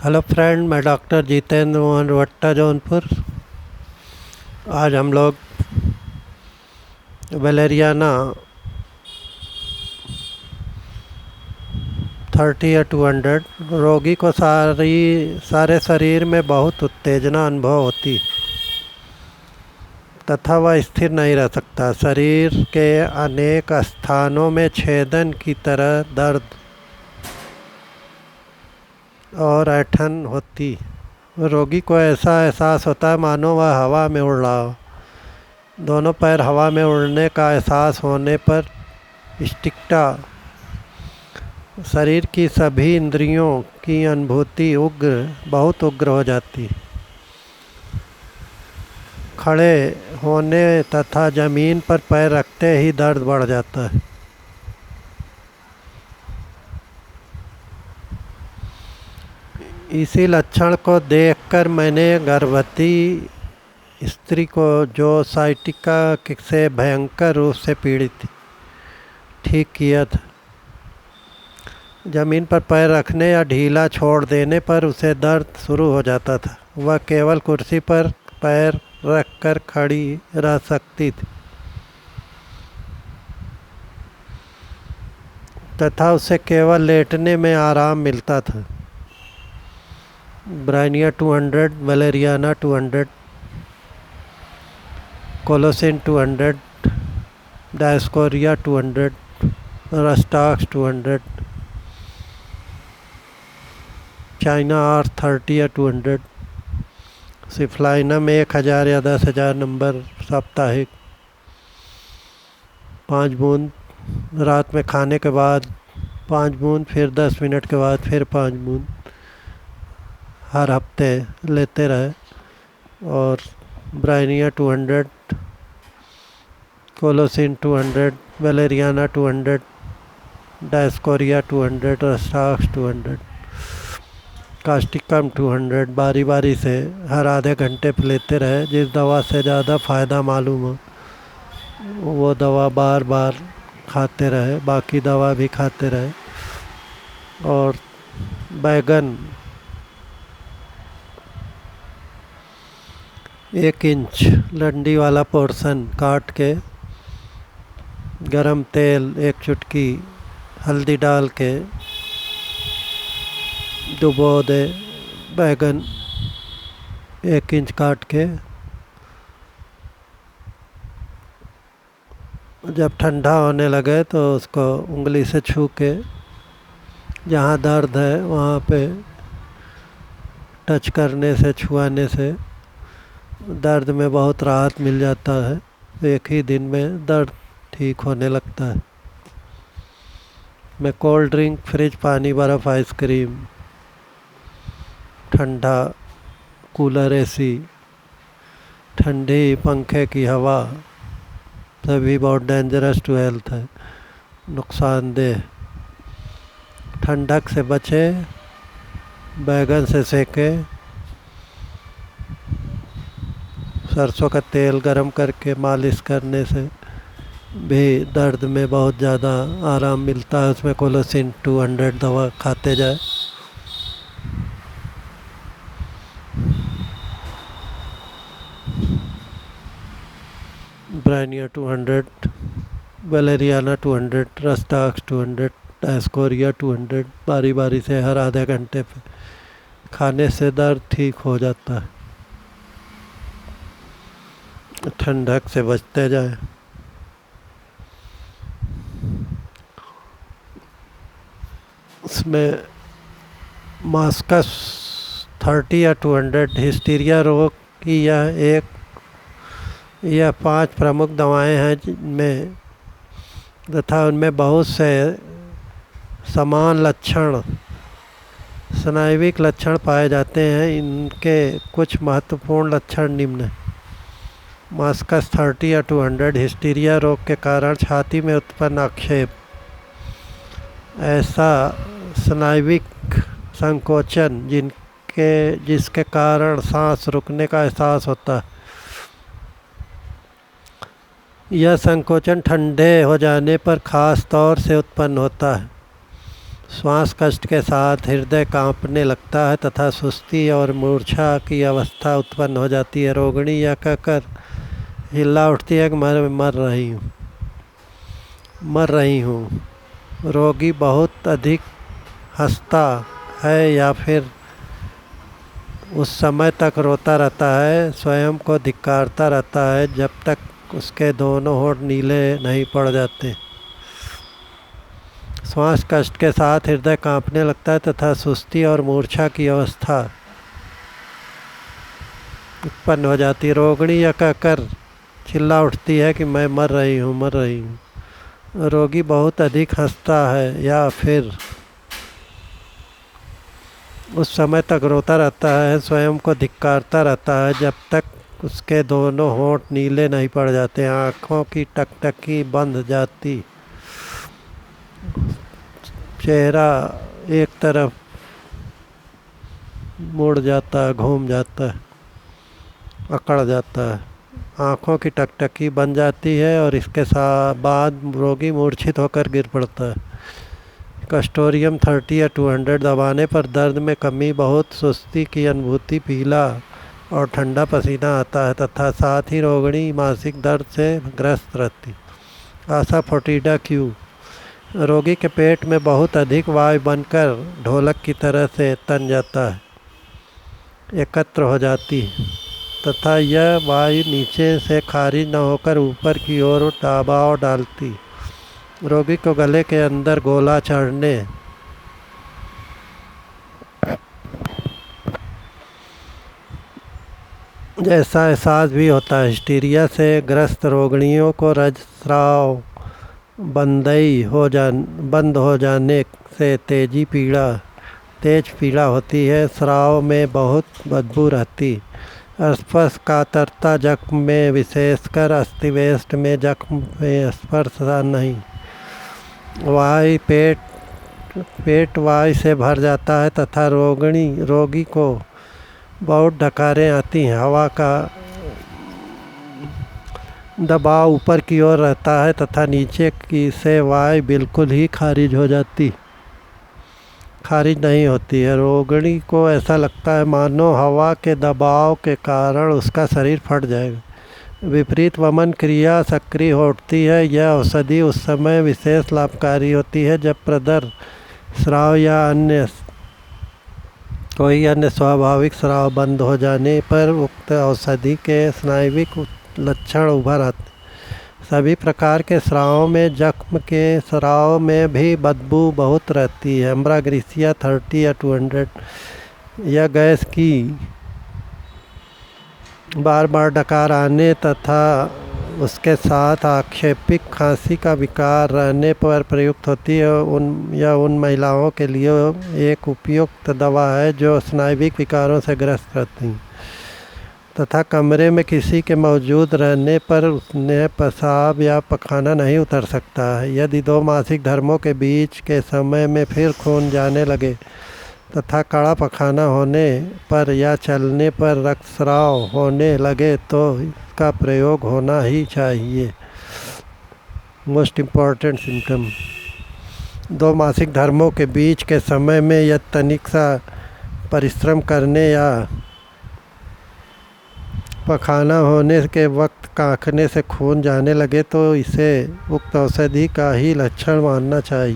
Hello friend, मैं doctor Jitendra Mohan वट्टा, Jaunpur. आज हम लोग वैलेरियाना 30 या 200 रोगी को सारे शरीर में बहुत उत्तेजना अनुभव होती तथा वह स्थिर नहीं रह सकता। शरीर के अनेक स्थानों में छेदन की तरह दर्द और ऐंठन होती। रोगी को ऐसा एहसास होता है मानो वह हवा में उड़ रहा हो। दोनों पैर हवा में उड़ने का एहसास होने पर स्टिक्टा शरीर की सभी इंद्रियों की अनुभूति बहुत उग्र हो जाती। खड़े होने तथा जमीन पर पैर रखते ही दर्द बढ़ जाता है। इसी लक्षण को देखकर मैंने गर्भवती स्त्री को, जो साइटिका से भयंकर रूप से पीड़ित थी, ठीक किया था। जमीन पर पैर रखने या ढीला छोड़ देने पर उसे दर्द शुरू हो जाता था। वह केवल कुर्सी पर पैर रखकर खड़ी रह सकती थी तथा उसे केवल लेटने में आराम मिलता था। Bryonia 200, वैलेरियाना 200, कोलोसिन 200, Dioscorea 200, Rhus tox 200, China R30 या 200, सिफ्लाइनम 1000 या 10,000 नंबर साप्ताहिक 5 बूंद, रात में खाने के बाद 5 बूंद, फिर 10 मिनट के बाद फिर 5 बूंद, हर हफ्ते लेते रहे। और ब्रायनिया 200, कोलोसिन 200, वैलेरियाना 200, डायस्कोरिया 200, रस्टाक्स 200, कास्टिकम 200 बारी बारी से हर आधे घंटे पर लेते रहे। जिस दवा से ज़्यादा फ़ायदा मालूम हो वो दवा बार बार खाते रहे, बाकी दवा भी खाते रहे। और बैगन 1 इंच लंडी वाला पोर्शन काट के गरम तेल 1 चुटकी हल्दी डाल के डुबो दे। बैगन 1 इंच काट के जब ठंडा होने लगे तो उसको उंगली से छू के जहाँ दर्द है वहाँ पे टच करने से, छुआने से दर्द में बहुत राहत मिल जाता है। 1 ही दिन में दर्द ठीक होने लगता है। मैं कोल्ड ड्रिंक, फ्रिज पानी, बर्फ़, आइसक्रीम, ठंडा कूलर, एसी, ठंडी पंखे की हवा सभी बहुत डेंजरस टू हेल्थ है, नुकसानदेह। ठंडक से बचे, बैगन से सेके, सरसों का तेल गरम करके मालिश करने से भी दर्द में बहुत ज़्यादा आराम मिलता है। उसमें कोलोसिन 200 दवा खाते जाए। ब्रायनिया 200, वैलेरियाना 200, रस्टाक्स 200, डायस्कोरिया 200 बारी बारी से हर आधे घंटे पे खाने से दर्द ठीक हो जाता है। ठंडक से बचते जाए। उसमें मास्कस 30 या 200 हिस्टीरिया रोग की यह 5 प्रमुख दवाएं हैं जिनमें तथा उनमें बहुत से समान लक्षण, स्नायुविक लक्षण पाए जाते हैं। इनके कुछ महत्वपूर्ण लक्षण निम्न हैं। मास्कस 30 या 200 हिस्टीरिया रोग के कारण छाती में उत्पन्न आक्षेप, ऐसा स्नायुविक संकोचन जिसके कारण सांस रुकने का एहसास होता है। यह संकोचन ठंडे हो जाने पर खास तौर से उत्पन्न होता है। श्वास कष्ट के साथ हृदय कांपने लगता है तथा सुस्ती और मूर्छा की अवस्था उत्पन्न हो जाती है। रोगिणी यह कहकर हिला उठती है कि मैं मर रही हूँ। रोगी बहुत अधिक हंसता है या फिर उस समय तक रोता रहता है, स्वयं को धिक्कारता रहता है जब तक उसके दोनों होंठ नीले नहीं पड़ जाते। श्वास कष्ट के साथ हृदय कांपने लगता है तथा सुस्ती और मूर्छा की अवस्था उत्पन्न हो जाती है। रोगिणी यह कहकर चिल्ला उठती है कि मैं मर रही हूँ। रोगी बहुत अधिक हंसता है या फिर उस समय तक रोता रहता है, स्वयं को धिक्कारता रहता है जब तक उसके दोनों होंठ नीले नहीं पड़ जाते, आँखों की टकटकी बंध जाती, चेहरा एक तरफ मुड़ जाता है, घूम जाता है, अकड़ जाता है, आँखों की टकटकी बन जाती है और इसके बाद रोगी मूर्छित होकर गिर पड़ता है। कैस्टोरियम 30 या 200 दबाने पर दर्द में कमी, बहुत सुस्ती की अनुभूति, पीला और ठंडा पसीना आता है तथा साथ ही रोगिणी मासिक दर्द से ग्रस्त रहती। आशा फोटिडा क्यू। रोगी के पेट में बहुत अधिक वायु बनकर ढोलक की तरह से तन जाता है, एकत्र हो जाती तथा यह वायु नीचे से खारिज न होकर ऊपर की ओर दबाव डालती। रोगी को गले के अंदर गोला चढ़ने जैसा एहसास भी होता है। हिस्टीरिया से ग्रस्त रोगिणियों को रजस्राव बंद हो जाने से तेज पीड़ा होती है। स्राव में बहुत बदबू रहती। स्पर्श कातरता जख्म में, विशेषकर अस्थिवेष्ट में जख्म में स्पर्श नहीं। पेट वायु से भर जाता है तथा रोगी को बहुत डकारें आती हैं। हवा का दबाव ऊपर की ओर रहता है तथा नीचे की से वायु बिल्कुल ही खारिज नहीं होती है। रोगिणी को ऐसा लगता है मानो हवा के दबाव के कारण उसका शरीर फट जाएगा। विपरीत वमन क्रिया सक्रिय होती है। यह औषधि उस समय विशेष लाभकारी होती है जब प्रदर स्राव या कोई अन्य स्वाभाविक स्राव बंद हो जाने पर उक्त औषधि के स्नायुविक लक्षण उभर आते। सभी प्रकार के स्रावों में जख्म के स्राव में भी बदबू बहुत रहती है। एम्ब्राग्रेसिया 30 या 200। यह गैस की बार बार डकार आने तथा उसके साथ आक्षेपिक खांसी का विकार रहने पर प्रयुक्त होती है। यह उन महिलाओं के लिए एक उपयुक्त दवा है जो स्नायुविक विकारों से ग्रस्त रहती हैं तथा कमरे में किसी के मौजूद रहने पर उसने पेशाब या पखाना नहीं उतर सकता है। यदि 2 मासिक धर्मों के बीच के समय में फिर खून जाने लगे तथा कड़ा पखाना होने पर या चलने पर रक्तस्राव होने लगे तो इसका प्रयोग होना ही चाहिए। Most important symptom. 2 मासिक धर्मों के बीच के समय में यह तनिक सा परिश्रम करने या पखाना होने के वक्त कांखने से खून जाने लगे तो इसे उक्त औषधि का ही लक्षण मानना चाहिए।